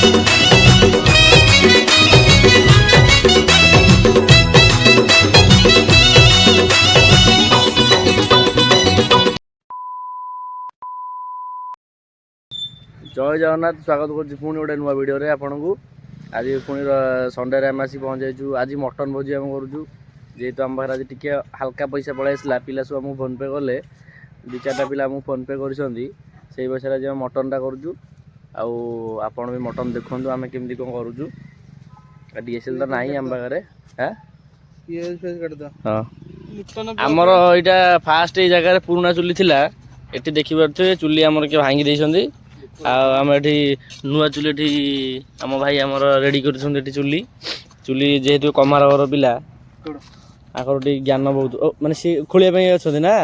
जय जगन्नाथ स्वागत कर पुणी गोटे नुआ वीडियो रे आपन को आज पुणी संडे रे आम आसी पहुँच जाइछु। आज मटन भोजी आम करूँ जेहेतु आम पाखे आज टिके हल्का पैसा पलैसला पिला सब आमको फोन पे कले दु चार पिला आमको फोन पे कर पैसा आज मटनटा करूँ आपण भी मटन देखूँ आम केमती कौन करूँ डीएसएल तो नहीं आम पाखे हाँ आमर यहाँ फास्ट ये जगह पुराना चुली थिला एटी देखी पारे चुली आमर किए भांगी देइछंदी आम एठी नुआ चुली एठी आम भाई आमर रेडी कर चुली चुली जेहेतु कमार घर पिला आकर ज्ञान बहुत माने सी खोलिया अच्छा ना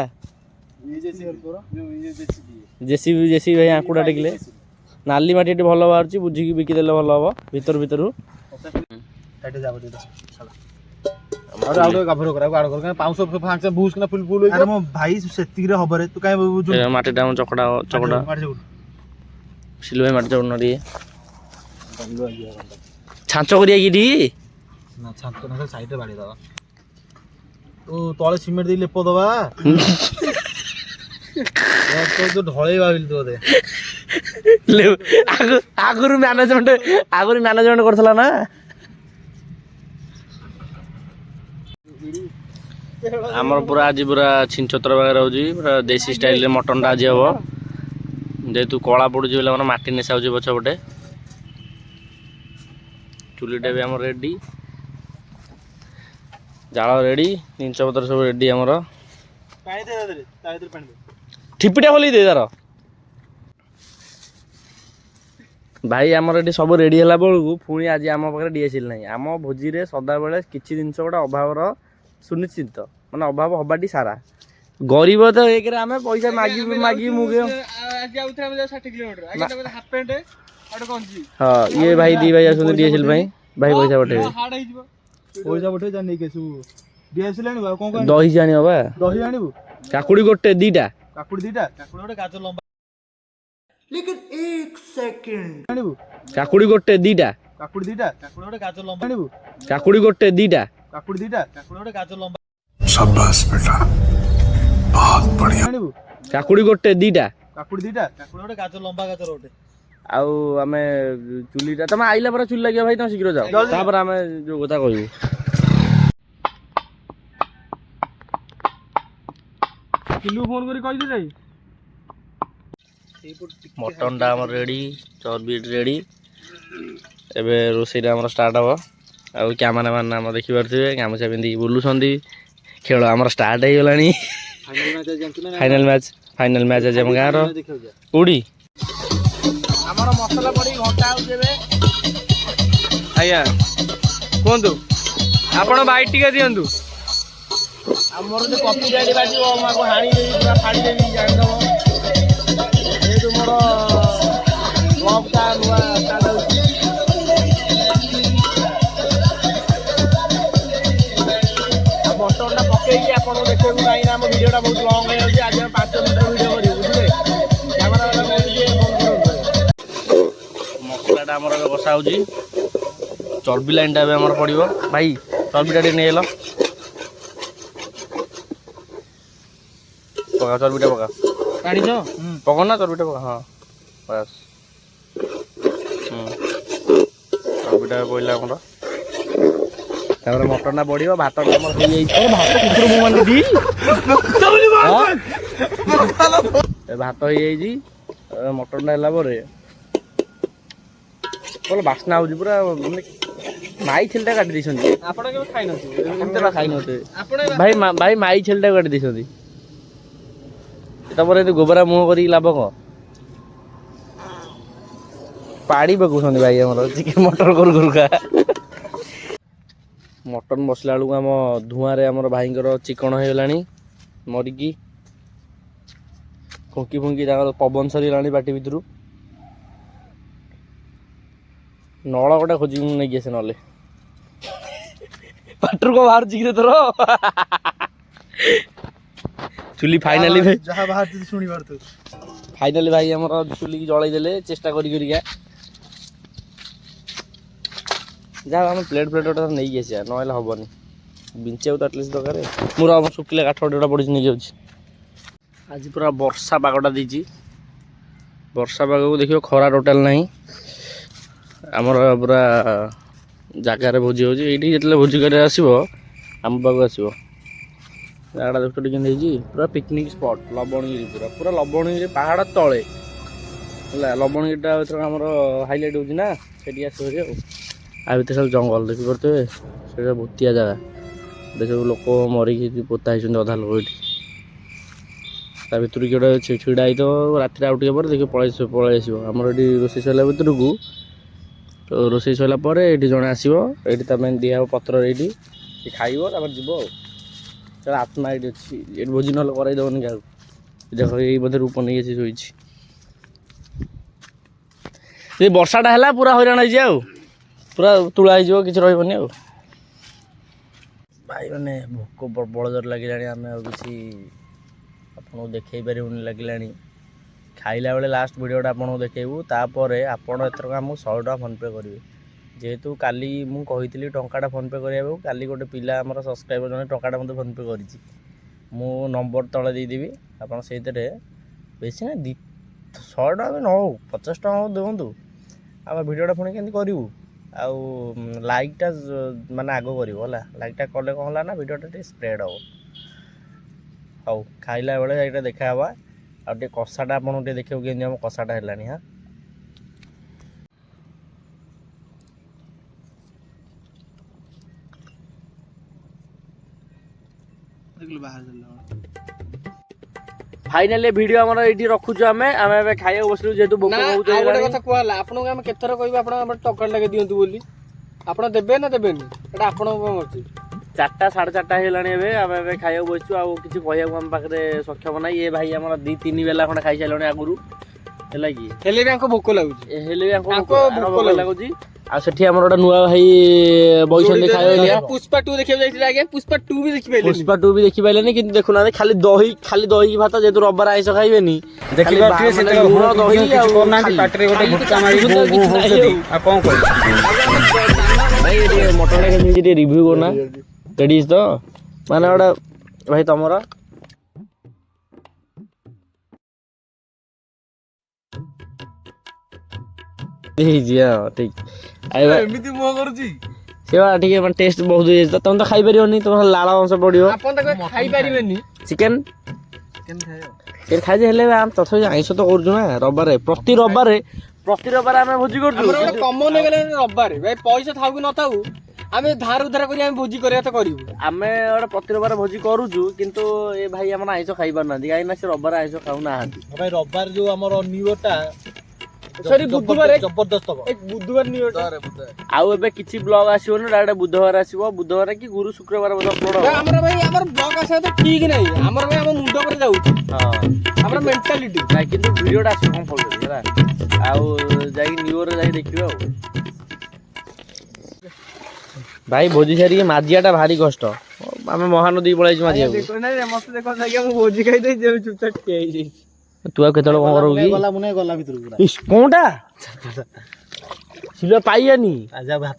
जेसीबी जेसीबी भाई आंकुड़ा टेकिले नाली माटी एठी भल बाहर बुझिकी बिकिदेले भल हम भितर भितर माटी चकड़ा चकड़ा सिलु भाई माटी चकड़ा टे छांच करिया कि ना छांच ना साइड रे बाड़ी दवा तो तळे सिमेंट दे लेप दवा तो जो ढळे बाबिल तो दे ले आगुरु मैनेजमेंट करथला ना आमर पूरा आज पूरा छिंचतर वगैरह होजी पूरा देसी स्टाइल रे मटन आज हम जेहेतु कला पड़ुची बोले आम माटी नेसा हो पछपटे चुलीटा भी आम रेडी जाल रेडी जिनस पत्र सब रेडी आमर ठिपिटा खोल दे तार भाई आमर ये सब रेडी है बेलू पुणी आज आम पाखे डीएसएल ना आम भोजी रे सदा बेले किसी जिन गोटे अभाव सुनिश्चित माने अभाव हबाटी सारा गरीब तो एक आम पैसा मागी मागी मुगे हाँ ये भाई दी भाई आसुन डीएसएल भाई पैसा पठे पैसा पठे जा नहीं केसु डीएसएल आनिबा कोन दही जानी होबा दही आनिबु काकुड़ी गोटे दीटा काकुड़ी गोटे गाजर लंबा लेकिन 1 सेकंड आनिबु काकुड़ी गोटे दीटा काकुड़ी गोटे गाजर लंबा आनिबु काकुड़ी गोटे दीटा काकुड़ी गोटे गाजर लंबा शाबाश बेटा बहुत बढ़िया आनिबु काकुड़ी गोटे दीटा काकुड़ी गोटे गाजर लंबा गाजर गोटे आउ आमे चुलीटा तमे आइला पर चुली लागिया भाई तुम शीघ्र जाओ तापर आमे जो कथा कहू किलो फोन करी कहि दे मटन टा हमर रेडी चर्बी रेडी एबे रोसई टा हमर स्टार्ट हो आ कैमरा मैन हम देखि परथिबे गामछा पिंदी बुलुछंदी खेल हमर स्टार्ट हो गलानी फाइनल मैच आज हम गाँव उड़ी हमर मसला पड़ी घंटा हो जेबे आया कोंदु आपण बाइट टिके दियंतु हमर जो कॉपीराइट बाजी ओ माको हाणी देबी पूरा फाड़ी देबी जान दबो ए जो मोर ब्लॉग ता नुआ स्टार्ट होची आ बटन टा पके कि आपण देखै को काई ना हम वीडियो टा बहुत लॉन्ग हो जाउची आज हम 5 मिनिट वीडियो करियो बुझले कैमरा वाला को ये बंद करो मसला टा हमर बसा होची चर्बी लाइन टा हमर पड़िबो भाई चर्बी टा नै हेलो पका चर्बीटा पका काढी छ पका ना चर्बीटा पका हाँ बस चर्बीटा पइला हमर तापर मटन ना पड़ियो भात हमर हो जाई छ भात कुकुर मु मान दी ए भात हो जाई जी मटन ना हला परे बोल बासना हो जी पूरा माने माई छेलटा काटी दिसंदी आपण के खाइ नथि एंतरा खाइ नथे भाई भाई माई छेलटा काटी दिसंदी तपर गोबरा मुह कर लाभ कौन पाड़ी पकाउछन भाई हमर चिकेन मटर करुका मटन बसला बेलू आम धुआं रे हमर भाईंकर चिकन हो गलानी मरिकी फुंकी फुंकी पवन सरीलानी बाटी भितर नला गोटे खोजी नहीं आसे ना पाटर को बाहर चिके तोर चुली फाइनाली जहाँ बाहर शुणी पार फाइनाली भाई हमर चुली जलाई देले चेष्टा करी करिका ଯାହା ଆମେ ପ୍ଲେଟ୍ ଗୋଟେ ନେଇକି ଆସିବା ନହେଲେ ହେବନି ବିଞ୍ଚିବାକୁ ତ ଆଟଲିଷ୍ଟ ଦରକାର ମୋର ଆମ ଶୁଖିଲା କାଠ ଗୋଟେ ପଡ଼ିଛି ନେଇଯାଉଛି। ଆଜି ପୁରା ବର୍ଷା ପାଗଟା ଦେଇଛି ବର୍ଷା ପାଗକୁ ଦେଖିବ ଖରା ଟୋଟାଲ ନାହିଁ ଆମର ପୁରା ଜାଗାରେ ଭୋଜି ହେଉଛି ଏଇଠି ଯେତେବେଳେ ଭୋଜି କରିବା ଆସିବ ଆମ ପାଖକୁ ଆସିବ ଜାଗାଟା ଦେଖ ଟିକେ ନେଇଛି ପୁରା ପିକନିକ୍ ସ୍ପଟ୍ ଲବଣଗିରି ପୁରା ପୁରା ଲବଣଗିରି ପାହାଡ଼ ତଳେ ହେଲା ଲବଣଗିରିଟା ଏଥର ଆମର ହାଇଲାଇଟ୍ ହେଉଛି ନା ସେଠିକି ଆସିବ ଆଉ ଭିତରେ ସବୁ ଜଙ୍ଗଲ ଦେଖିପାରୁଥିବେ ସେଇଟା ଭୂତିଆ ଜାଗା ସବୁ ଲୋକ ମରିକି ପୋତା ହେଇଛନ୍ତି ଅଧା ଲୋକ ଏଠି ତା ଭିତରୁ କିଏ ଗୋଟେ ଛିଡ଼ା ହେଇଥିବ ରାତିରେ ଆଉ ଟିକେ ପରେ ଦେଖିବ ପଳେଇ ଆସିବ ଆମର ଏଠି ରୋଷେଇ ସରିଲା ଭିତରକୁ ରୋଷେଇ ସରିଲା ପରେ ଏଇଠି ଜଣେ ଆସିବ ଏଇଠି ତା ପାଇଁ ଦିଆହେବ ପତ୍ର ଏଇଠି ସେ ଖାଇବ ତାପରେ ଯିବ ଆଉ ତାର ଆତ୍ମା ଏଇଠି ଅଛି ଏଠି ଭୋଜି ନହେଲେ କରାଇ ଦେବନି କାହାକୁ ଦେଖ ଏଇ ବୋଧେ ରୂପ ନେଇ ଆସି ଶୋଇଛି ଯଦି ବର୍ଷାଟା ହେଲା ପୁରା ହଇରାଣ ହେଇଯିବ ଆଉ ପୁରା ତୁଳା ହେଇଯିବ କିଛି ରହିବନି ଆଉ ଭାଇ ମାନେ ଭୋକ ପ୍ରବଳ ଜୋର ଲାଗିଲାଣି ଆମେ ଆଉ କିଛି ଆପଣଙ୍କୁ ଦେଖେଇ ପାରିବୁନି ଲାଗିଲାଣି ଖାଇଲା ବେଳେ ଲାଷ୍ଟ ଭିଡ଼ିଓଟା ଆପଣଙ୍କୁ ଦେଖେଇବୁ ତାପରେ ଆପଣ ଏଥରକ ଆମକୁ 100 ଟଙ୍କା ଫୋନ୍ ପେ କରିବେ ଯେହେତୁ କାଲି ମୁଁ କହିଥିଲି ଟଙ୍କାଟା ଫୋନ୍ ପେ କରିବାକୁ କାଲି ଗୋଟେ ପିଲା ଆମର ସବସ୍କ୍ରାଇବର ଜଣେ ଟଙ୍କାଟା ମୋତେ ଫୋନ୍ ପେ କରିଛି ମୁଁ ନମ୍ବର ତଳେ ଦେଇଦେବି ଆପଣ ସେଇଥିରେ ବେଶୀ ନା 100 ଟଙ୍କା ବି ନ ହଉ 50 ଟଙ୍କା ହଉ ଦିଅନ୍ତୁ ଆମେ ଭିଡ଼ିଓଟା ପୁଣି କେମିତି କରିବୁ ଆଉ ଲାଇକ୍ଟା ମାନେ ଆଗ କରିବ ହେଲା ଲାଇକ୍ଟା କଲେ କ'ଣ ହେଲା ନା ଭିଡ଼ିଓଟା ଟିକେ ସ୍ପ୍ରେଡ଼ ହେବ ହଉ ଖାଇଲା ବେଳେ ଏଇଟା ଦେଖା ହେବା ଆଉ ଟିକେ କଷାଟା ଆପଣଙ୍କୁ ଟିକେ ଦେଖିବାକୁ କେମିତି ଆମ କଷାଟା ହେଲାଣି ହଁ फाइनाली वीडियो हमर एठी रखुछु हमें ଏବେ ଖାଇବାକୁ ବସିଲୁ जेतु भोक बहुत आ गोटे କଥା कहला आपन हम केथर कहबो आपन हम टक्कर लगे दियंतु बोली आपन देबे ना देबेनी एटा आपन मर्जी 4टा 4:30 हेलानी ଏବେ ଖାଇବାକୁ ବସିଛୁ ଆଉ କିଛି କହିବାକୁ ଆମ ପାଖରେ ସକ୍ଷମ ନାହିଁ ଏ ଭାଇ ଆମର 2-3 ବେला खंड खाइ साइलोनी आगुरु ହେଲା କି ହେଲେ ବି ଆମକୁ ଭୋକ ଲାଗୁଛି ହେଲେ ବି ଆମକୁ ଭୋକ ଲାଗୁଛି ଆଉ ସେଠି ଆମର ଗୋଟେ ନୂଆ ଭାଇ ବଇଛନ୍ତି ଖାଇବାକୁ ପୁଷ୍ପା 2 ଦେଖିବାକୁ ଯାଇଥିଲେ ଆଜ୍ଞା ପୁଷ୍ପା 2 ବି ଦେଖି ପାଇଲେନି ପୁଷ୍ପା 2 ବି ଦେଖି ପାଇଲେନି କିନ୍ତୁ ଦେଖୁନାହାନ୍ତି ଖାଲି ଦହି ଭାତ ଯେହେତୁ ରବିବାର ଆଇଁଷ ଖାଇବେନି ଦେଖି ପାରୁଥିବେ ସେତେବେଳେ ଲୁଣ ଦହି କିଛି କରୁନାହାନ୍ତି ପାଟିରେ ଗୋଟେ ଭୁଟ୍ଟା ମାରି ଗୁ ଗୁ ହଉଛନ୍ତି ଆଉ କଣ କହିବି ଭାଇ ଏଠି ମଟନଟା କେମିତି ଟିକେ ରିଭ୍ୟୁ କରୁନା ରେଡି ତ ମାନେ ଗୋଟେ ଭାଇ ତମର ହେଇଛି ହଁ ଠିକ ଏମିତି ମୁହ କରୁଛି ସେବା ଟିକେ ମାନେ ଟେଷ୍ଟ ବହୁତ ହେଇଯାଇଛି ତମେ ତ ଖାଇପାରିବନି ତମର ଲାଳ ଅଂଶ ପଡିବ ଆପଣ ତାକୁ ଖାଇ ପାରିବେନି ଚିକେନ ଖାଇଛି ହେଲେ ଆମେ ତଥାପି ଆଇଁଷ ତ କରୁଛୁ ନା ରବିବାରେ ପ୍ରତି ରବିବାରେ ଆମେ ଭୋଜି କରୁଛୁ ଆମର ଗୋଟେ କମନ ହେଇଗଲାଣି ରବିବାରେ ଭାଇ ପଇସା ଥାଉ କି ନଥାଉ ଆମେ ଧାର ଉଧାର କରି ଆମେ ଭୋଜି କରିବା ତ କରିବୁ ଆମେ ଗୋଟେ ପ୍ରତି ରବିବାର ଭୋଜି କରୁଛୁ କିନ୍ତୁ ଏ ଭାଇ ଆମର ଆଇଁଷ ଖାଇ ପାରୁନାହାନ୍ତି କାହିଁକି ନା ସେ ରବିବାର ଆଇଁଷ ଖାଉନାହାନ୍ତି ଭାଇ ରବିବାର ଯୋଉ ଆମର ନିଉଟା ସରି ବୁଧବାର ଜବରଦସ୍ତ ହବ ବୁଧବାର ନିଉଟା ଆଉ ଏବେ କିଛି ବ୍ଲଗ ଆସିବନି ଡାଇରେକ୍ଟ ବୁଧବାର ଆସିବ ବୁଧବାର କି ଗୁରୁ ଶୁକ୍ରବାର ବୋଧେ ଅପଲୋଡ ହବ ଆମର ଭାଇ ଆମର ବ୍ଲଗ ଆସିବା ତ ଠିକ ନାହିଁ ଆମର ଭାଇ ଆମ ମୁଣ୍ଡ ଉପରେ ଯାଉଛି ହଁ ଆମର ମେଣ୍ଟାଲିଟି ନାଇଁ କିନ୍ତୁ ଭିଡିଓଟା ଆସିବ କମ୍ପଲସରି ହେଲା ଆଉ ଯାଇକି ନ୍ୟୁୟରରେ ଯାଇ ଦେଖିବେ ଆଉ ଭାଇ ଭୋଜି ସାରିକି ମାଜିଆଟା ଭାରି କଷ୍ଟ ଆମେ ମହାନଦୀ ପଳେଇଛୁ ମାଜିବାକୁ ମତେ ଦେଖ ମୁଁ ଭୋଜି ଖାଇ ଦେଇଛି ଚୁପଚାପ ଠିଆ ହେଇଯାଇଛି ତୁ ଆଉ କେତେବେଳେ କଣ କରିବୁ କି ଗଲା ଭିତରକୁ କଣଟା ସିଲୁଆ ପାଇଆନି ଆजा ଭାତ